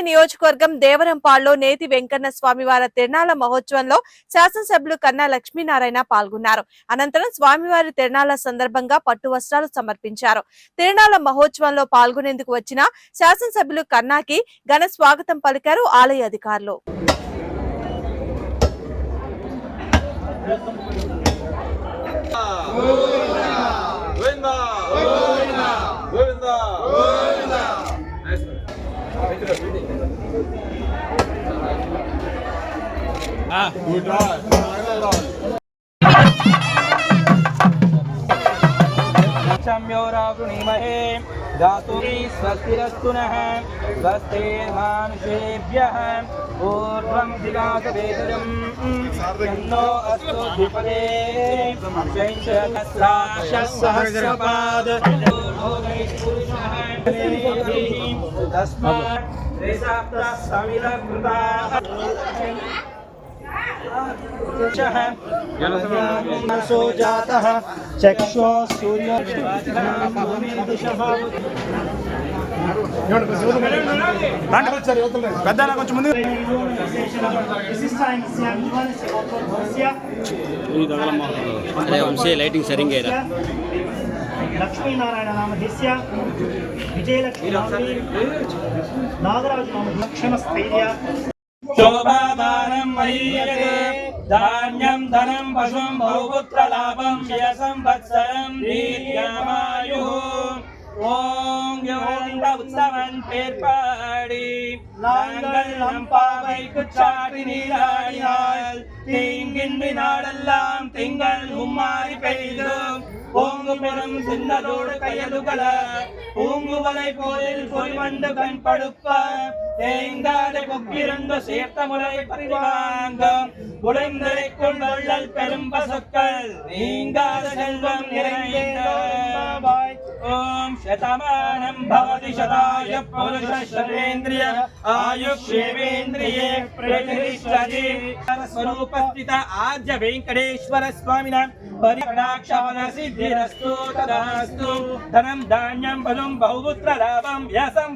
నియోజకవర్గం దేవరంపాడులో నేతి వెంకన్న స్వామివారి తిరునాళ్ల మహోత్సవంలో శాసనసభ్యులు కన్నా లక్ష్మీనారాయణ పాల్గొన్నారు. అనంతరం స్వామివారి తిరునాళ్ల సందర్భంగా పట్టు వస్త్రాలు సమర్పించారు. తిరునాళ్ల మహోత్సవంలో పాల్గొనేందుకు వచ్చిన శాసనసభ్యులు కన్నాకి ఘన స్వాగతం పలికారు ఆలయ అధికారులు. क्षम्योरावृणीमहे धातुः स्वस्तिरस्तु नः स्वस्तिर्मानुषेभ्यः ऊर्ध्वं दिगातवेदनं तन्नो अस्तु द्विपदे सहस्रपाद तस्मात् त्रिसप्तः समिलकृताः मनसो जातः चक्षो सूर्य లైటింగ్ సరిగ్గా లక్ష్మీనారాయణ నామధేస్య విజయలక్ష్మి నాగరాజు నామధక్షణ స్థైర్య శోభాదానం మహీయతే ధాన్యం ధనం పశుం బహుపుత్ర లాభం వ్యసంవత్సరం దీర్ఘమాయు ఓం యోగ ఉత్సవం పేర్పాడి நாங்கள் நம்பாவைக்கு சாட்டி நீராடினால் தீங்கின்றி நாடெல்லாம் திங்கள் மும்மாறி பெய்தும் ஓங்கு பெரும் சின்னதோடு கையலுகள பூங்குவலை போதில் பொறிவண்டு கண் படுப்ப தேங்காத கொக்கிரண்டு சேர்த்த முறை பறிவாங்க உடைந்தரைக்குள் வள்ளல் பெரும் பசுக்கள் நீங்காத செல்வம் நிறைந்தாய் ஓம் शतमानं भवति शताय पुरुष शतेन्द्रिय आयुष्येवेन्द्रिये प्रतिष्ठति स्वरूपस्थित आद्य वेंकटेश्वर स्वामिनां परिकटाक्षपद सिद्धिरस्तु तदास्तु धनं धान्यं बलं बहुपुत्र लाभं यशं